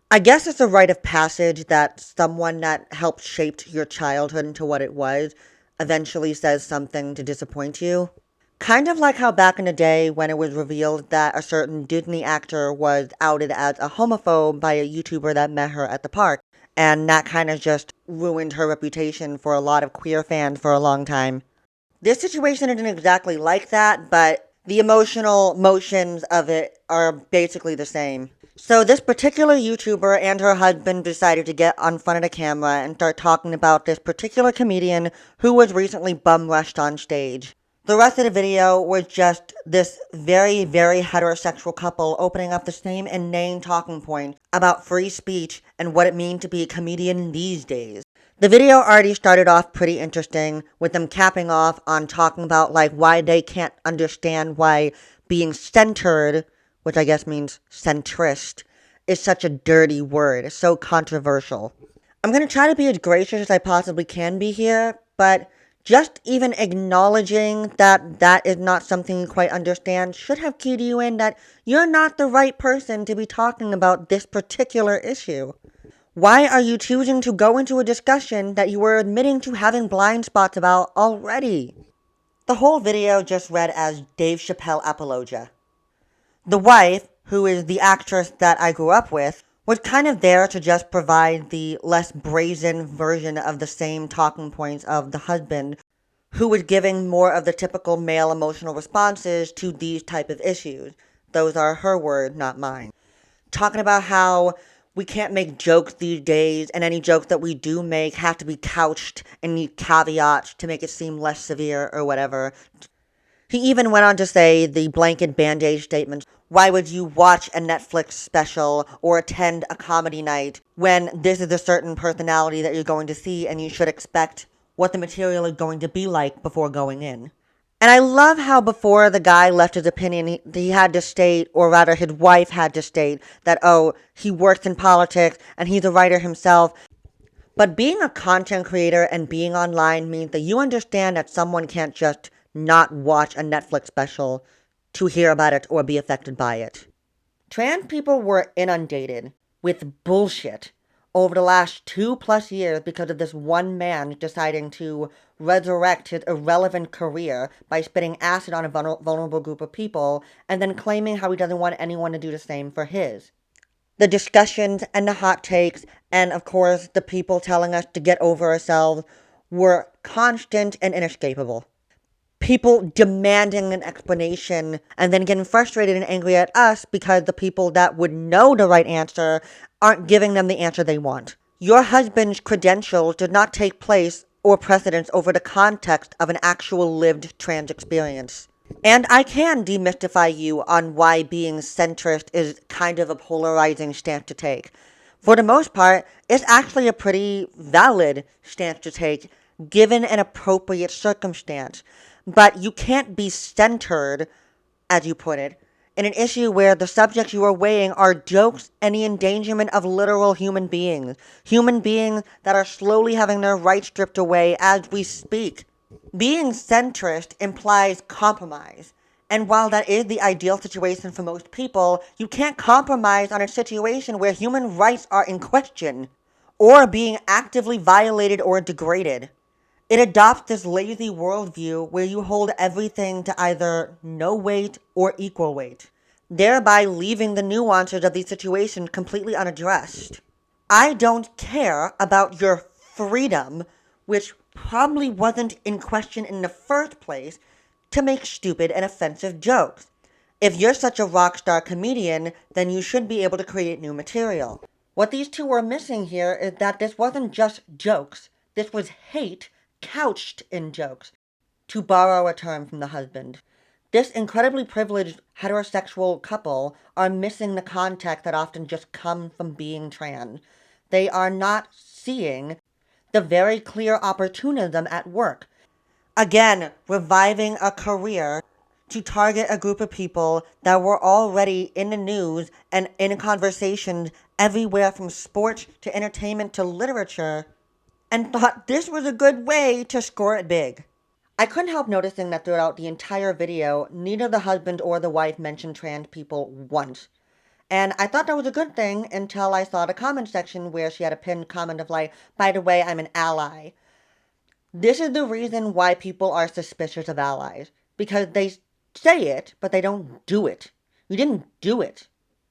I guess it's a rite of passage that someone that helped shape your childhood into what it was eventually says something to disappoint you. Kind of like how back in the day when it was revealed that a certain Disney actor was outed as a homophobe by a YouTuber that met her at the park, and that kind of just ruined her reputation for a lot of queer fans for a long time. This situation isn't exactly like that, but the emotional motions of it are basically the same. So this particular YouTuber and her husband decided to get on front of the camera and start talking about this particular comedian who was recently bum rushed on stage. The rest of the video was just this very, very heterosexual couple opening up the same inane talking point about free speech and what it means to be a comedian these days. The video already started off pretty interesting with them capping off on talking about like why they can't understand why being centered, which I guess means centrist, is such a dirty word, so controversial. I'm going to try to be as gracious as I possibly can be here, but just even acknowledging that that is not something you quite understand should have keyed you in that you're not the right person to be talking about this particular issue. Why are you choosing to go into a discussion that you were admitting to having blind spots about already? The whole video just read as Dave Chappelle apologia. The wife, who is the actress that I grew up with, was kind of there to just provide the less brazen version of the same talking points of the husband, who was giving more of the typical male emotional responses to these type of issues. Those are her words, not mine. Talking about how we can't make jokes these days, and any jokes that we do make have to be couched and need caveats to make it seem less severe or whatever. He even went on to say the blanket band-aid statement, why would you watch a Netflix special or attend a comedy night when this is a certain personality that you're going to see and you should expect what the material is going to be like before going in. And I love how before the guy left his opinion, he had to state, or rather his wife had to state, that, oh, he works in politics and he's a writer himself. But being a content creator and being online means that you understand that someone can't just not watch a Netflix special to hear about it or be affected by it. Trans people were inundated with bullshit over the last 2+ years because of this one man deciding to resurrect his irrelevant career by spitting acid on a vulnerable group of people and then claiming how he doesn't want anyone to do the same for his. The discussions and the hot takes, and of course the people telling us to get over ourselves, were constant and inescapable. People demanding an explanation and then getting frustrated and angry at us because the people that would know the right answer aren't giving them the answer they want. Your husband's credentials did not take place or precedence over the context of an actual lived trans experience. And I can demystify you on why being centrist is kind of a polarizing stance to take. For the most part, it's actually a pretty valid stance to take, given an appropriate circumstance. But you can't be centered, as you put it, in an issue where the subjects you are weighing are jokes and the endangerment of literal human beings. Human beings that are slowly having their rights stripped away as we speak. Being centrist implies compromise. And while that is the ideal situation for most people, you can't compromise on a situation where human rights are in question or being actively violated or degraded. It adopts this lazy worldview where you hold everything to either no weight or equal weight, thereby leaving the nuances of these situations completely unaddressed. I don't care about your freedom, which probably wasn't in question in the first place, to make stupid and offensive jokes. If you're such a rock star comedian, then you should be able to create new material. What these two are missing here is that this wasn't just jokes, this was hate couched in jokes, to borrow a term from the husband. This incredibly privileged heterosexual couple are missing the context that often just comes from being trans. They are not seeing the very clear opportunism at work. Again, reviving a career to target a group of people that were already in the news and in conversations everywhere from sports to entertainment to literature, and thought this was a good way to score it big. I couldn't help noticing that throughout the entire video, neither the husband or the wife mentioned trans people once. And I thought that was a good thing until I saw the comment section where she had a pinned comment of like, by the way, I'm an ally. This is the reason why people are suspicious of allies. Because they say it, but they don't do it. You didn't do it.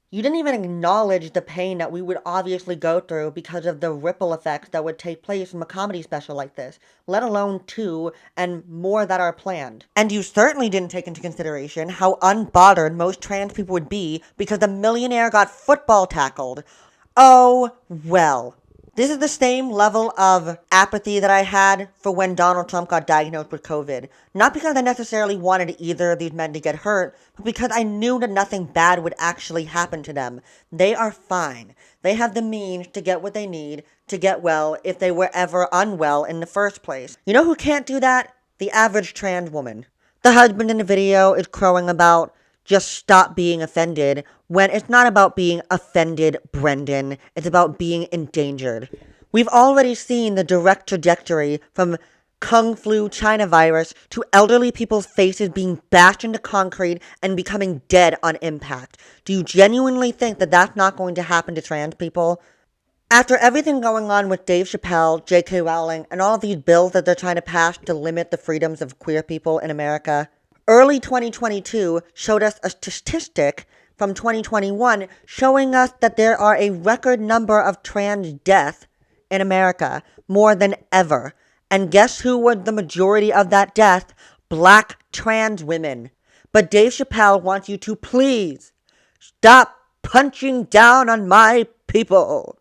You didn't even acknowledge the pain that we would obviously go through because of the ripple effects that would take place from a comedy special like this, let alone two and more that are planned. And you certainly didn't take into consideration how unbothered most trans people would be because the millionaire got football tackled. Oh, well. This is the same level of apathy that I had for when Donald Trump got diagnosed with COVID. Not because I necessarily wanted either of these men to get hurt, but because I knew that nothing bad would actually happen to them. They are fine. They have the means to get what they need to get well if they were ever unwell in the first place. You know who can't do that? The average trans woman. The husband in the video is crowing about just stop being offended when it's not about being offended, Brendan. It's about being endangered. We've already seen the direct trajectory from Kung Flu China virus to elderly people's faces being bashed into concrete and becoming dead on impact. Do you genuinely think that that's not going to happen to trans people? After everything going on with Dave Chappelle, J.K. Rowling, and all of these bills that they're trying to pass to limit the freedoms of queer people in America, early 2022 showed us a statistic from 2021 showing us that there are a record number of trans deaths in America, more than ever. And guess who was the majority of that death? Black trans women. But Dave Chappelle wants you to please stop punching down on my people.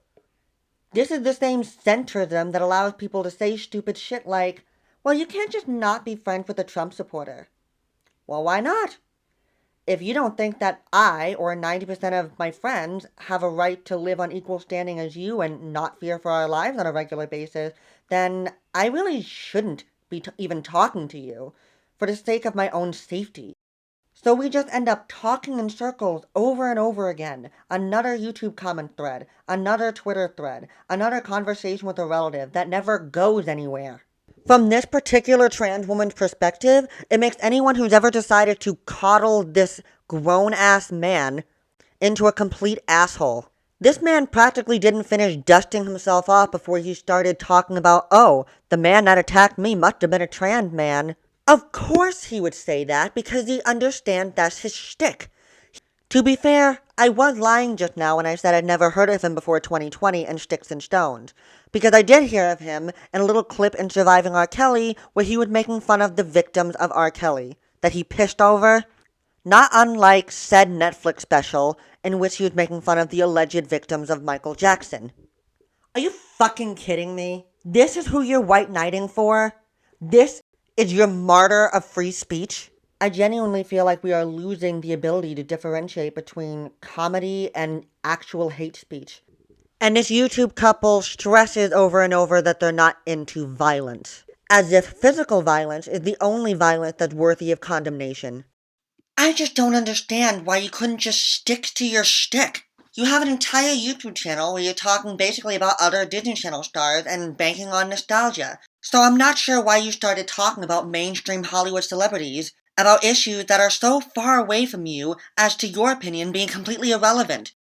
This is the same centrism that allows people to say stupid shit like, well, you can't just not be friends with a Trump supporter. Well, why not? If you don't think that I or 90% of my friends have a right to live on equal standing as you and not fear for our lives on a regular basis, then I really shouldn't be even talking to you for the sake of my own safety. So we just end up talking in circles over and over again. Another YouTube comment thread, another Twitter thread, another conversation with a relative that never goes anywhere. From this particular trans woman's perspective, it makes anyone who's ever decided to coddle this grown-ass man into a complete asshole. This man practically didn't finish dusting himself off before he started talking about, oh, the man that attacked me must have been a trans man. Of course he would say that because he understands that's his shtick. To be fair, I was lying just now when I said I'd never heard of him before 2020 and Sticks and Stones. Because I did hear of him in a little clip in Surviving R. Kelly where he was making fun of the victims of R. Kelly that he pissed over. Not unlike said Netflix special in which he was making fun of the alleged victims of Michael Jackson. Are you fucking kidding me? This is who you're white knighting for? This is your martyr of free speech? I genuinely feel like we are losing the ability to differentiate between comedy and actual hate speech. And this YouTube couple stresses over and over that they're not into violence, as if physical violence is the only violence that's worthy of condemnation. I just don't understand why you couldn't just stick to your shtick. You have an entire YouTube channel where you're talking basically about other Disney Channel stars and banking on nostalgia. So I'm not sure why you started talking about mainstream Hollywood celebrities, about issues that are so far away from you as to your opinion being completely irrelevant.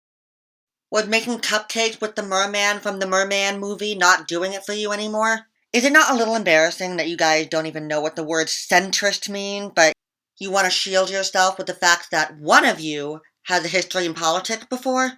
Was making cupcakes with the merman from the Merman movie not doing it for you anymore? Is it not a little embarrassing that you guys don't even know what the word centrist mean, but you want to shield yourself with the fact that one of you has a history in politics before?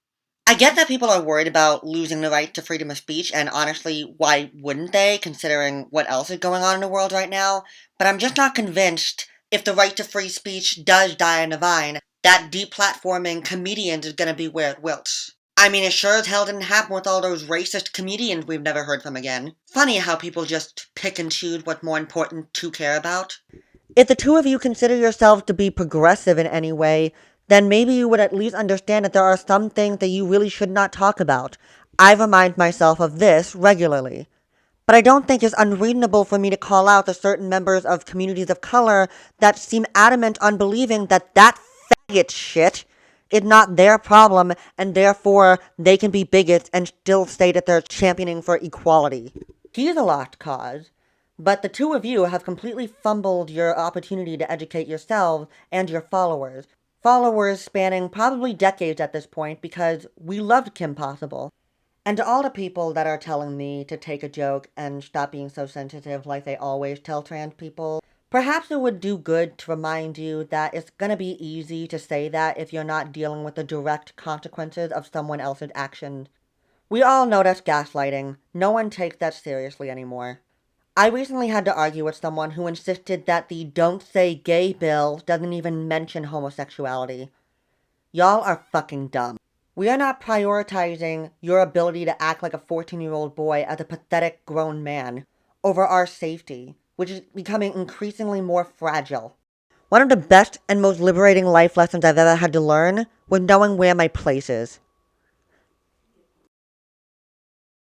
I get that people are worried about losing the right to freedom of speech, and honestly, why wouldn't they, considering what else is going on in the world right now? But I'm just not convinced if the right to free speech does die on the vine, that deplatforming comedians is going to be where it wilts. I mean, it sure as hell didn't happen with all those racist comedians we've never heard from again. Funny how people just pick and choose what's more important to care about. If the two of you consider yourselves to be progressive in any way, then maybe you would at least understand that there are some things that you really should not talk about. I remind myself of this regularly. But I don't think it's unreasonable for me to call out the certain members of communities of color that seem adamant on believing that that faggot shit is not their problem, and therefore they can be bigots and still say that they're championing for equality. He's a lost cause. But the two of you have completely fumbled your opportunity to educate yourselves and your followers. followers spanning probably decades at this point because we loved Kim Possible. And to all the people that are telling me to take a joke and stop being so sensitive like they always tell trans people, perhaps it would do good to remind you that it's gonna be easy to say that if you're not dealing with the direct consequences of someone else's actions. We all know that's gaslighting. No one takes that seriously anymore. I recently had to argue with someone who insisted that the Don't Say Gay bill doesn't even mention homosexuality. Y'all are fucking dumb. We are not prioritizing your ability to act like a 14-year-old boy as a pathetic grown man over our safety, which is becoming increasingly more fragile. One of the best and most liberating life lessons I've ever had to learn was knowing where my place is.